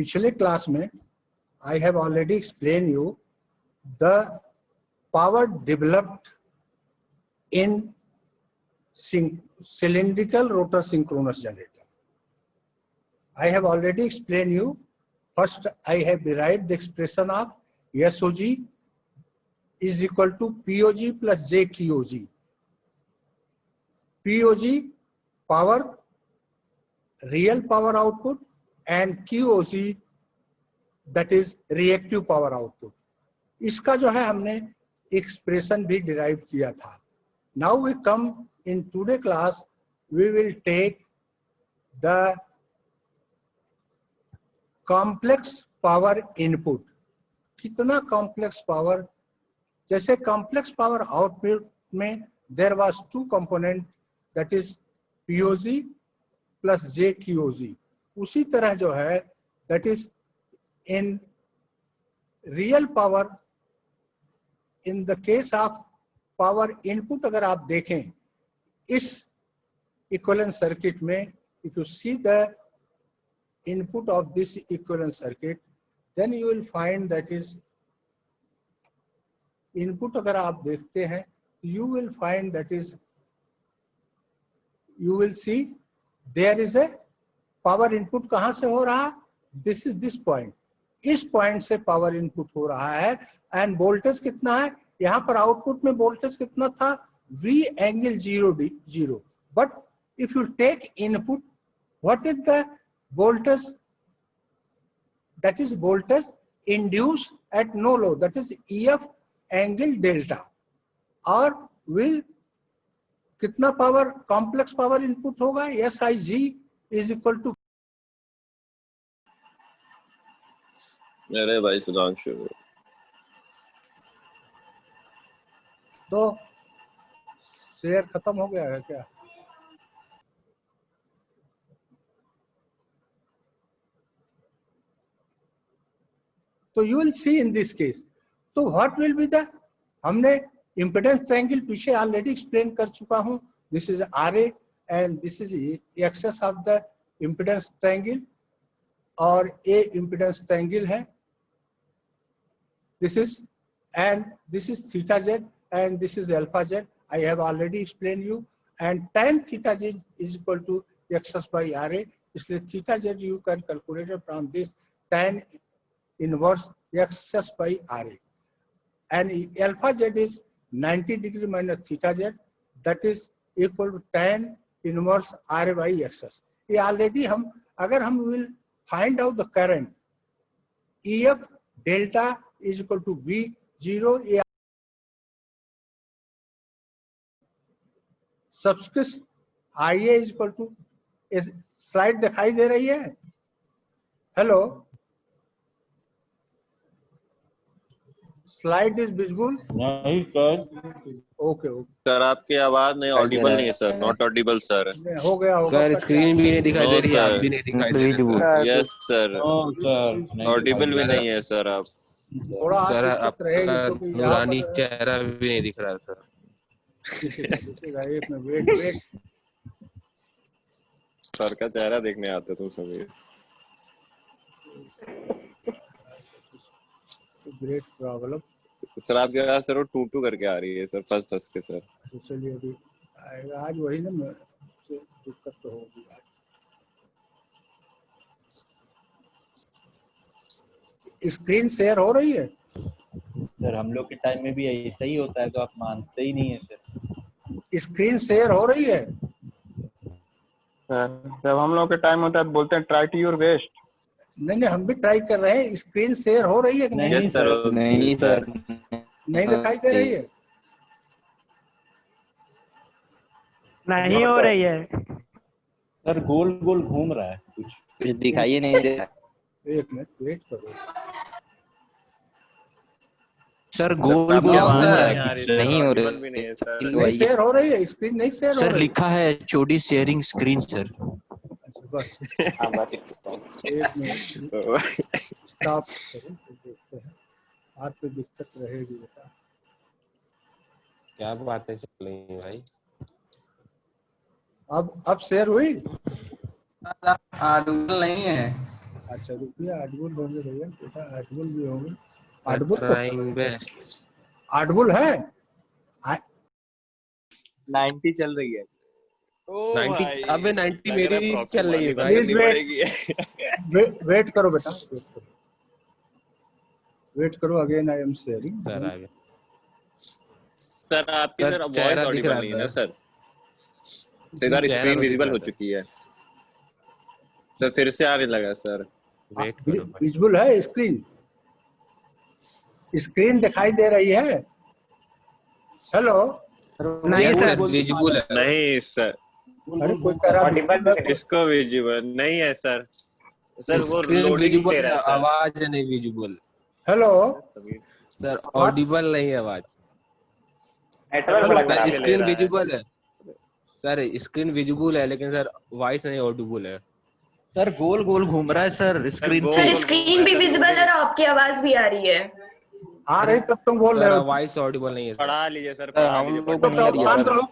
पिछले क्लास में I have already explained you the power developed in cylindrical rotor synchronous generator. I have already explained you. First, I have derived the expression of SOG is equal to POG plus JQOG. POG power, real power output, and QOG that is reactive power output. इसका जो है हमने expression भी derive किया था. Now we come in today class, we will take the complex power input. कितना complex power? जैसे complex power output में there was two component, that is POG plus JQOG. उसी तरह जो है that is in real power, in the case of power input अगर आप देखें इस equivalent circuit में, if you see the input of this equivalent circuit, then you will find that is input अगर आप देखते हैं, you will find that is, you will see there is a power input कहाँ से हो रहा? This is this point. इस point से पावर इनपुट हो रहा है एंड वोल्टेज कितना है? यहाँ पर आउटपुट में वोल्टेज कितना था? V angle 0 but if you take input, what is the voltage? That is voltage induce at no load, that is EF angle delta. और विल कितना पावर, कॉम्प्लेक्स पावर इनपुट होगा? SIG इज इक्वल टू, अरे भाई सुधांशु, तो share खत्म हो गया है क्या? तो you will see in this case, तो व्हाट विल बी द, हमने इम्पीडेंस ट्रायंगल पीछे ऑलरेडी एक्सप्लेन कर चुका हूं. This is RA and this is access of the impedance triangle, और ये इम्पीडेंस ट्रायंगल है. This is, and this is theta z and this is alpha z. I have already explained you. And tan theta z is equal to XS by RA. इसलिए theta z you can calculate it from this tan inverse XS by RA. And alpha z is 90 degree minus theta z, that is equal to tan inverse RA by XS. ये already हम, अगर हम will find out the current, EF delta is equal to V0. या subscript IA is equal to, slide दिखाई दे रही है? Hello, slide is visible? नहीं sir. Okay okay sir आपकी आवाज नहीं, ऑडिबल नहीं है सर, नॉट ऑडिबल सर. हो गया होगा सर. स्क्रीन भी नहीं दिखाई दे रही है, No, आप भी नहीं दिखाई दे रहे. यस सर, सर ऑडिबल भी नहीं है सर आप. थोड़ा सर दिक्कत रहेगी आपका क्योंकि यहाँ नूरानी पर चेहरा भी नहीं दिख रहा सर. एक में वेट सर का चेहरा देखने आते तुम सभी. Great problem. सर आपके आवाज सर वो टू करके आ रही है सर, फंस के सर. तो चलिए अभी आएगा, आज वही ना दिक्कत तो होगी आज. स्क्रीन शेयर हो रही है? सर हम लोग के टाइम में भी ऐसा ही होता है, तो आप मानते ही नहीं है सर. स्क्रीन शेयर हो रही है? जब हम लोग के टाइम होता है तो बोलते हैं ट्राई टू योर बेस्ट. नहीं हम भी ट्राई कर रहे हैं. स्क्रीन शेयर हो रही है कि नहीं? Yes sir. नहीं सर, नहीं दिखाई दे रही है? नहीं हो रही है सर. गोल गोल घूम रहा है, कुछ दिखाई नहीं दे रहा. एक मिनट वेट करो सर. गोल गोल नहीं हो रही भी नहीं है सर. नहीं शेयर हो रही है, स्क्रीन नहीं शेयर हो सर. रही. लिखा है HOD शेयरिंग स्क्रीन सर. अच्छा बस एक मिनट स्टॉप करो, देखते हैं. हाथ पे दिक्कत रहेगी बेटा. क्या बातें चल रही है भाई? अब शेयर हुई? नहीं है. अच्छा रुपया ऑडिबल होंगे भैया, बेटा ऑडिबल भी होंगे। ऑडिबल तो ट्राइंग बेस्ट। ऑडिबल है। 90 चल रही है। ओ 90 भाई, अबे 90 लग मेरी रहा है भी प्रॉक्सी चल रही है मारनी भाई। प्लीज करनी वेट पड़ेगी। वेट करो बेटा, वेट करो। Again I am sharing. Sir आ गया सर आपकी सर, सर वॉइस चेहरा दिख ऑडिबल रहा नहीं है है ना सर। सर इधर चेहरा स्क्रीन तो दिख विजिबल रहा हो था। चुकी है सर, फिर से आने लगा सर। वेट करो भाई। विजुअल है स्क्रीन, स्क्रीन दिखाई दे रही है। हेलो, नहीं यस सर। सर विजिबल है। नहीं सर, अरे कोई कह रहा visible है तो- इसको विजिबल नहीं है सर। सर वो स्क्रीन लोडिंग विजिबल ले रहा है, है सर। आवाज नहीं विजिबल। हेलो, सर आवाज- ऑडिबल नहीं है आवाज। हेलो, सर स्क्रीन विजिबल है सर, स्क्रीन विजिबल है लेकिन सर वॉइस नहीं ऑडिबल है। सर गोल गोल घूम रहा है सर स्क्रीन गोल पे। गोल सर स्क्रीन भी विजिबल है और आपकी आवाज भी आ रही है। आ रही तब तुम बोल रहे सर हो। वॉइस ऑडिबल नहीं है सर। पढ़ा लीजिए सर, सर पढ़ा हम लीजिए, लोग को पढ़ा नहीं आ रही है शांत सर। रहो,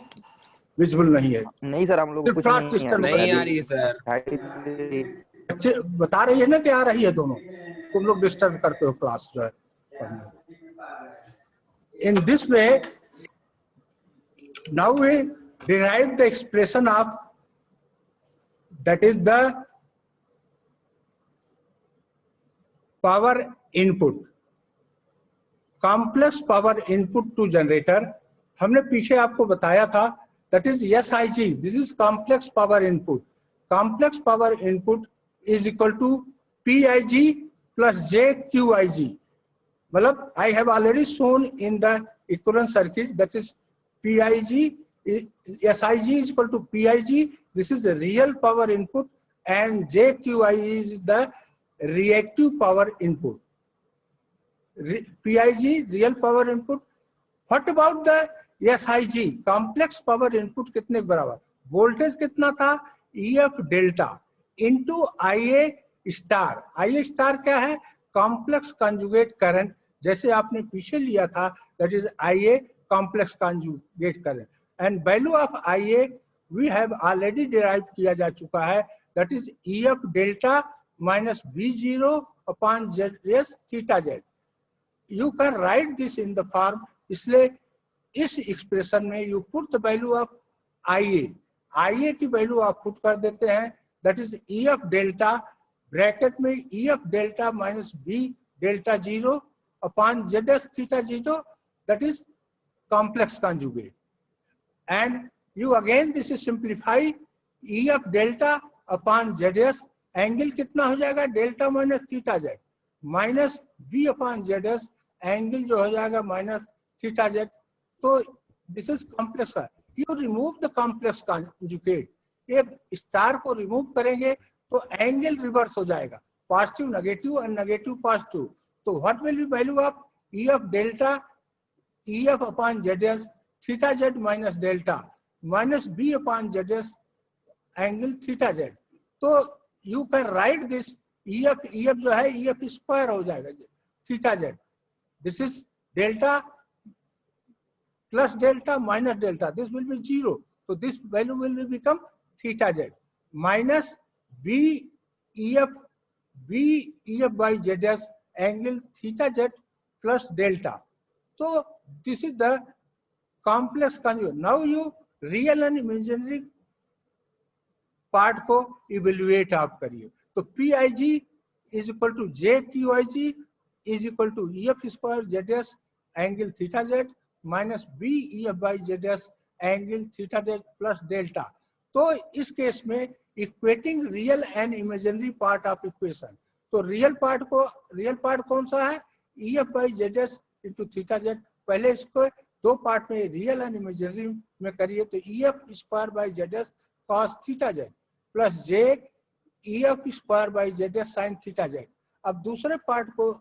विजुअल नहीं है। नहीं सर हम लोग को सिर्फ कुछ क्लास नहीं आ सिस्टम रही नहीं है आ रही है सर। अभी। बच्चे बता रही है ना कि आ रही है दोनों। तुम लोग डिस्टर्ब करते हो क्लास जो है पढ़ने। In this way now we derive the expression of that is the power input, complex power input to generator. हमने पीछे आपको बताया था that is SIG, this is complex power input. Complex power input is equal to PIG plus JQIG। मतलब I have already shown in the equivalent circuit that is PIG, SIG is equal to PIG. This is the real power input and JQI is the reactive power input. PIG real power input. What about the SIG complex power input कितने के बराबर? Voltage कितना था? EF delta into IA star. IA star क्या है? Complex conjugate current, जैसे आपने पीछे लिया था, that is IA complex conjugate current. And value of IA we have already derive किया जा चुका है, that is EF delta minus V0 upon ZS theta Z। You can write this in the form, इसलिए इस एक्सप्रेशन में you put the value of IA की value आप पुट कर देते हैं, that is EF delta bracket में EF delta minus B delta 0 upon ZS theta 0, that is complex conjugate. And you again this is simplify EF delta upon ZS, angle कितना हो जाएगा? Delta minus theta Z minus B upon ZS, angle जो हो जाएगा minus theta Z। तो this is complex. You remove the complex conjugate, एक star को remove करेंगे तो एंगल रिवर्स हो जाएगा, पॉजिटिव नेगेटिव और नेगेटिव पॉजिटिव। तो what will B value of EF delta, EF upon ZS theta Z minus delta minus B upon ZS angle theta Z। तो you can write this EF जो है EF square हो जाएगा theta Z। This is delta plus delta minus delta, this will be 0, so this value will become theta Z minus BEF by ZS angle theta Z plus delta. So this is the complex conjugate. Now you real and imaginary part को evaluate आप करिए। तो PIG is equal to JQIG is equal to EF square ZS angle theta Z minus BEF by ZS angle theta Z plus delta. तो इस case में equating real and imaginary part of equation, तो real part कौन सा है? EF by ZS into theta Z। पहले इसको दो पार्ट में रियल एंड इमेजिनरी में करिए, तो EF square by ZS cos theta Z plus J EF square by ZS sine theta Z। अब दूसरे पार्ट को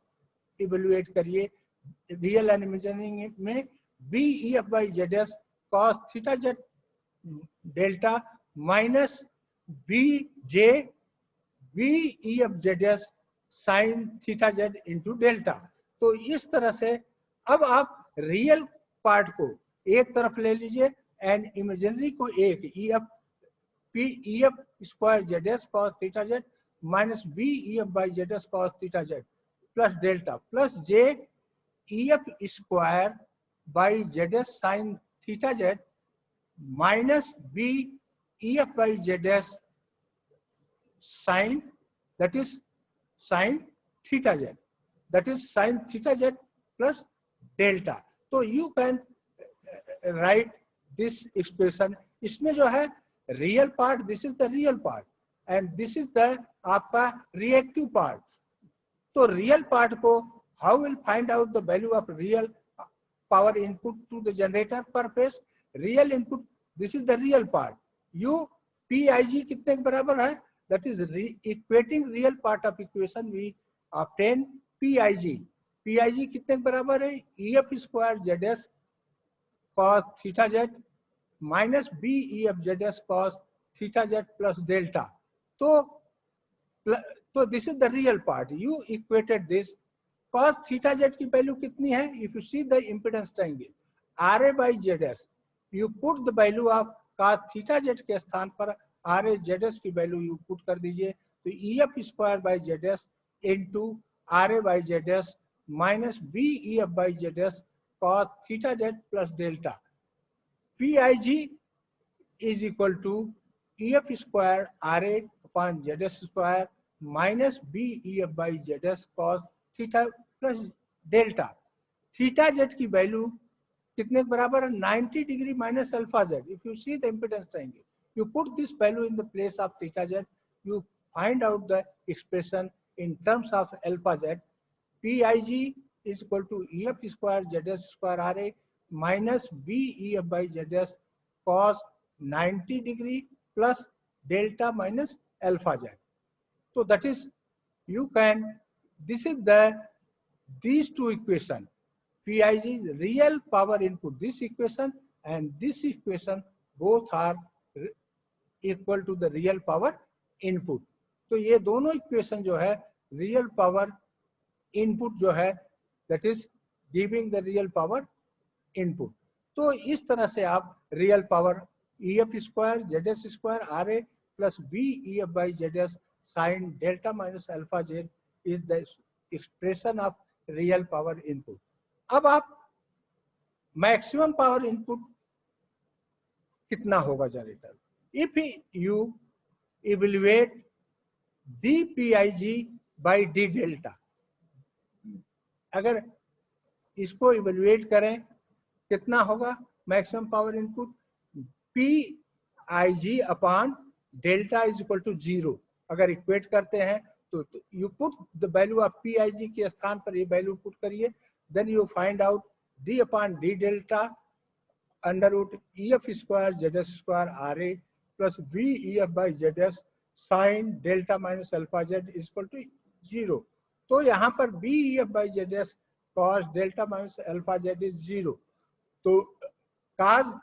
इवेल्युएट करिए रियल एंड इमेजिनरी में, BEF by ZS cos theta Z delta minus BEF ZS sin theta Z into delta। तो इस तरह से अब आप रियल पार्ट को एक तरफ ले लीजिए एंड इमेजिनरी को एक EF square ZS cos theta Z minus V EF by ZS cos theta Z plus delta plus J EF square by ZS sin theta Z minus B EF by ZS sin, that is sin theta Z, that is sin theta Z plus delta. So you can write this expression. इसमें जो है real part, this is the real part and this is the आपका reactive part. तो real part को how will find out the value of real power input to the generator per phase? Real input, this is the real part. You PIG कितने के बराबर है? That is equating real part of equation we obtain PIG. PIG कितने के बराबर है? EF square ZS cos theta Z minus B EF ZS cos theta Z plus delta. So this is the real part. You equated this. Cos theta Z की value कितनी है? If you see the impedance triangle RA by ZS, you put the value of cos theta Z के स्थान पर RA ZS की value you put कर दीजिए, तो EF square by ZS into RA by ZS minus B EF by ZS cos theta Z plus delta. PIG is equal to EF square RA upon ZS square minus B EF by ZS cos theta plus delta. Theta Z की value कितने के बराबर है? 90 degree minus alpha Z. If you see the impedance triangle, you put this value in the place of theta Z, you find out the expression in terms of alpha Z. PIG is equal to EF square ZS square RA minus B EF by ZS cos 90 degree plus delta minus alpha Z. So that is, you can, this is the, these two equation, PIG is real power input, this equation and this equation both are equal to the real power input. तो ये दोनों equation जो है real power input जो है, that is giving the real power input. तो इस तरह से आप real power EF square ZS square RA plus V EF by ZS sin delta minus alpha Z is the expression of real power input. अब आप maximum power input कितना होगा generator? If you evaluate dPIG by d delta, अगर इसको evaluate करें कितना होगा maximum power input? PIG upon delta is equal to 0. अगर इक्वेट करते हैं तो you put the value of PIG के स्थान पर ये वैल्यू पुट करिए, then you find out d upon d delta under root EF square ZS square RA plus V EF by ZS sin delta minus alpha Z is equal to 0. तो यहाँ पर B EF by ZS cos delta minus alpha Z is 0. तो cos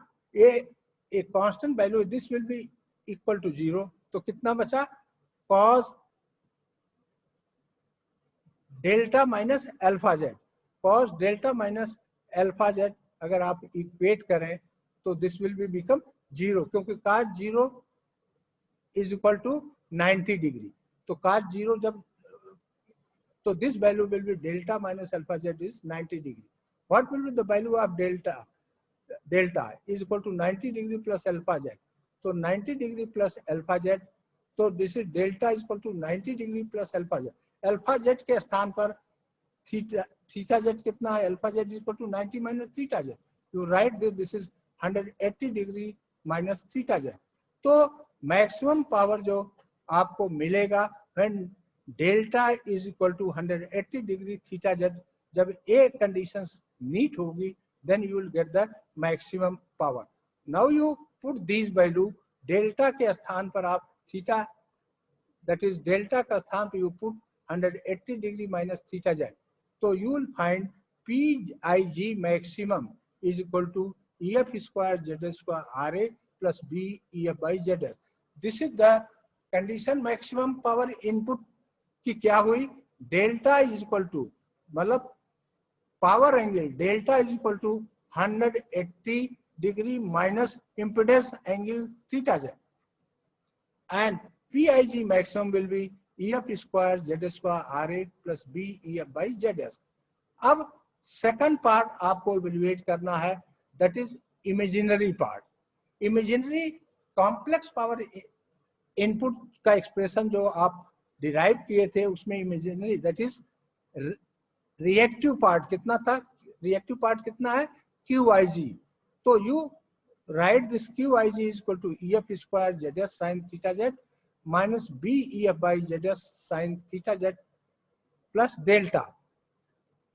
a constant value, this will be equal to 0. तो कितना बचा? Cos delta minus alpha Z. Cos delta minus alpha Z अगर आप equate करें तो this will be become 0, क्योंकि cos 0 is equal to 90 degree. तो cos 0 जब, तो this value will be delta minus alpha Z is 90 degree. What will be the value of delta? Delta is equal to 90 degree plus alpha Z. So 90 degree plus alpha Z. So this is delta is equal to 90 degree plus alpha Z. Alpha Z के स्थान पर theta Z कितना है? Alpha Z is equal to 90 minus theta Z. You write this is 180 degree minus theta Z. तो maximum power जो आपको मिलेगा when delta is equal to 180 degree theta Z, जब A conditions meet होगी, then you will get the maximum power. Now you put these value, delta के स्थान पर आप theta, that is delta का स्थान पर you put 180 degree minus theta Z. So you will find PIG maximum is equal to EF square ZS square RA plus B EF by ZS. This is the condition maximum power input की क्या हुई? Delta is equal to, मतलब power angle delta is equal to 180 degree minus impedance angle theta Z, and PIG maximum will be EF square Z square RA plus B EF by ZS. अब second part आपको evaluate करना है, that is imaginary part. Imaginary complex power input का expression जो आप derive किए थे उसमें imaginary that is reactive part कितना था, रिएक्टिव पार्ट कितना है QIG. तो you write this QIG is equal to EF square ZS sin theta Z minus B EF by ZS sin theta Z plus delta.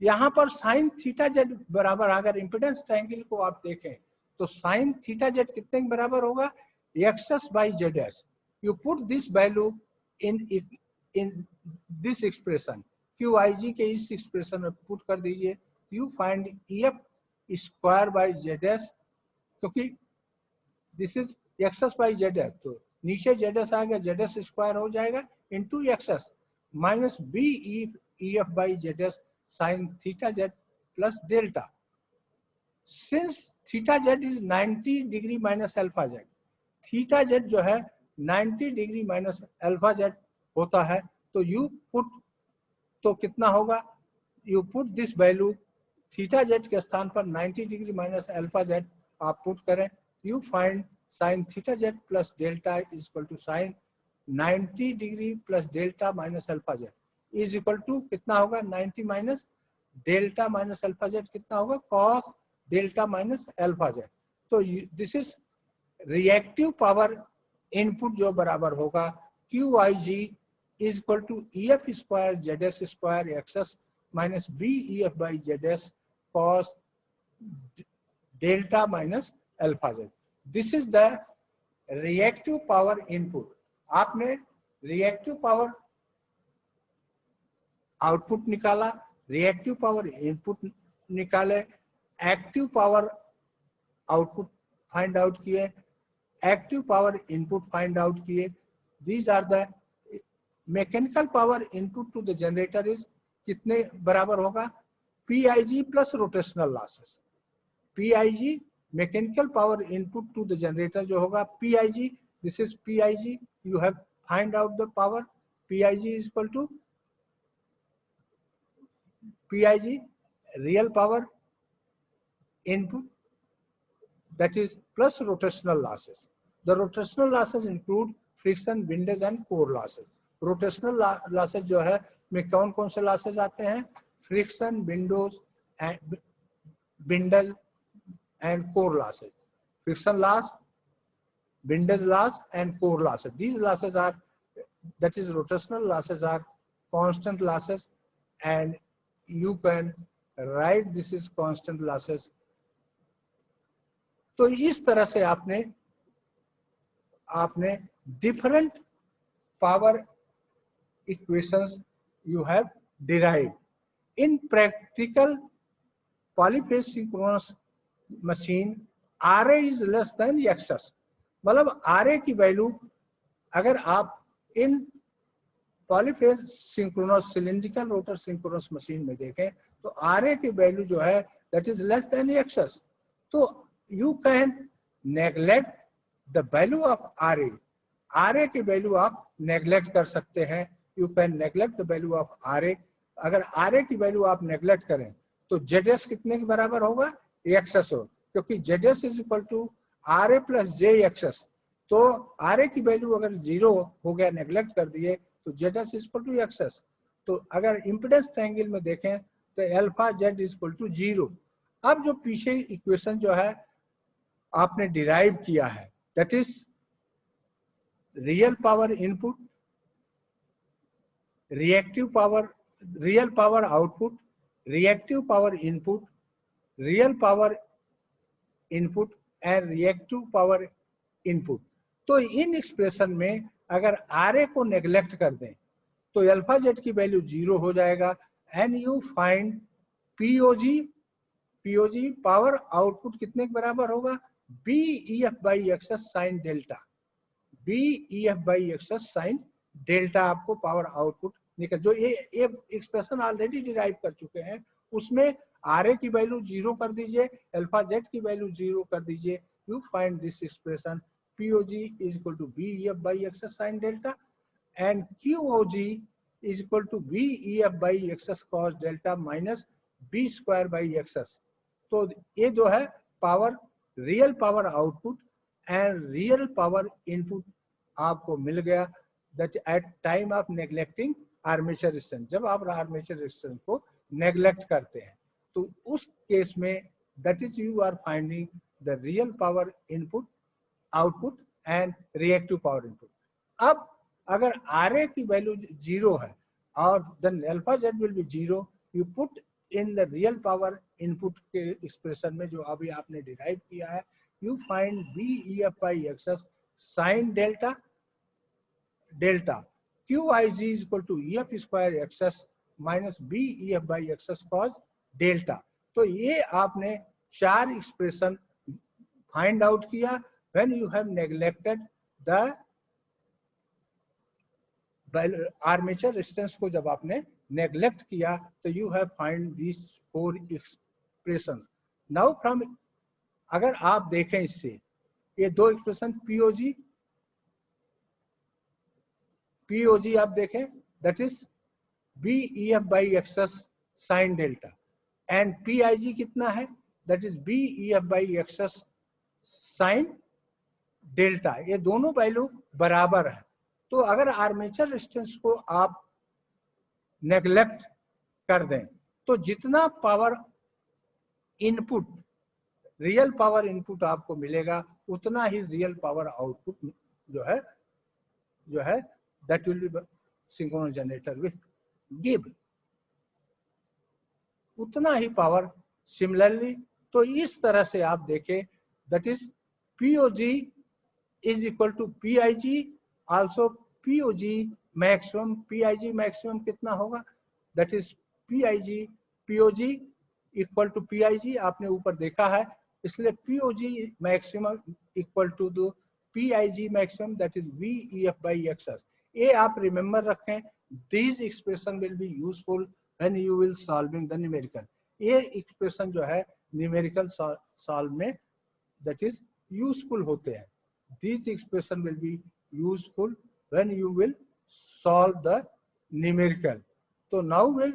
यहाँ पर sine theta Z बराबर, अगर impedance triangle को आप देखें तो साइन थीटा जेड कितने के बराबर होगा, XS by ZS. You put this value in this expression, QIG के इस एक्सप्रेशन में पुट कर दीजिए. You find EF square by ZS, क्योंकि this is XS by ZS, तो नीचे ZS आ गया, ZS स्क्वायर हो जाएगा into XS minus B EF by ZS sin theta Z plus delta. Since theta Z is 90 degree minus alpha Z, theta Z जो है 90 degree minus alpha Z होता है, तो you put, तो कितना होगा, you put this value theta Z के स्थान पर 90 degree minus alpha Z आप पुट करें, you find sin theta Z plus delta is equal to sin 90 degree plus delta minus alpha Z is equal to कितना होगा, 90 minus delta minus alpha Z कितना होगा, cos delta minus alpha Z. तो this is reactive power input जो बराबर होगा QIG is equal to EF square ZS square XS minus B EF by ZS cos delta minus alpha Z. This is the reactive power input. आपने reactive power output निकाला, reactive power input निकाले, active power output find out किए, active power input find out किए. These are the mechanical power input to the generator is कितने बराबर होगा, PIG plus rotational losses. PIG mechanical power input to the generator जो होगा PIG, this is PIG, you have find out the power. PIG is equal to PIG real power input, that is plus rotational losses. The rotational losses include friction, windage and core losses. Rotational losses जो है में कौन कौन से losses आते हैं, friction, windows and windage and core losses. Friction loss, windage loss and core losses. These losses are, that is rotational losses are constant losses, and you can write this is constant losses. तो इस तरह से आपने different power equations you have derived. In practical polyphase synchronous machine, RA is less than XS. मतलब RA की value अगर आप इन polyphase synchronous cylindrical rotor synchronous machine में देखें तो RA की वैल्यू जो है that is less than XS. तो you can neglect the value of RA. RA की वैल्यू आप नेग्लेक्ट कर सकते हैं. You can neglect the value of RA. अगर RA की वैल्यू आप नेग्लेक्ट करें तो ZS कितने के बराबर होगा, XS हो, क्योंकि ZS is equal to RA प्लस JXS. तो RA की वैल्यू अगर 0 हो गया, नेग्लेक्ट कर दिए, तो ZS is equal to XS. तो अगर इम्पीडेंस ट्रायंगल में देखें तो alpha Z is equal to 0. अब जो पीछे इक्वेशन जो है आपने डिराइव किया है, that is real power input, reactive power, real power output, reactive power input, real power input and reactive power input. तो इन एक्सप्रेशन में अगर RA को नेग्लेक्ट कर दें तो अल्फा जेड की वैल्यू 0 हो जाएगा. And you find POG power output कितने के बराबर होगा, BEF by XS sine delta. BEF by XS sine delta आपको पावर आउटपुट निकल, जो ये एक्सप्रेशन ऑलरेडी डिराइव कर चुके हैं, उसमें RA की वैल्यू 0 कर दीजिए, अल्फा जेड की वैल्यू 0 कर दीजिए. You find this expression POG is equal to BEF by XS sin delta, and QOG is equal to VEF by XS cos delta minus B square by XS. तो ये जो है power, real power output and real power input आपको मिल गया, that at time of neglecting armature resistance. जब आप armature resistance को neglect करते हैं तो उस केस में that is you are finding the real power input output and reactive power input. अब अगर RA की वैल्यू 0 है और then alpha Z will be 0, you put in the real power input के एक्सप्रेशन में जो अभी आपने डिराइव किया है, you find VEF by XS sin delta delta QIG is equal to EF square XS minus BEF by XS cos delta. तो ये आपने 4 एक्सप्रेशन फाइंड आउट किया when you have neglected the armature resistance को। जब आपने neglect किया तो you have find these 4 expressions. Now from, अगर आप देखें इससे ये 2 एक्सप्रेशन POG आप देखें, that is BEF by XS sin delta and PIG कितना है, that is BEF by XS sin delta. ये दोनों वैल्यू बराबर है। तो अगर आर्मेचर रेजिस्टेंस को आप नेग्लेक्ट कर दें तो जितना power input, real power input आपको मिलेगा, उतना ही रियल पावर आउटपुट जो है that will be synchronous generator will give उतना ही पावर सिमिलरली। तो इस तरह से आप देखें, that is POG is equal to PIG, also POG maximum, PIG maximum कितना होगा, that is POG equal to PIG, आपने ऊपर देखा है, इसलिए POG maximum equal to the PIG maximum, that is VEF by XS। ये आप रिमेम्बर रखें, these expression will be useful when you will solving the numerical। ये एक्सप्रेशन जो है न्यूमेरिकल सॉल्व में that is useful होते हैं। This expression will be useful when you will solve the numerical। So now we'll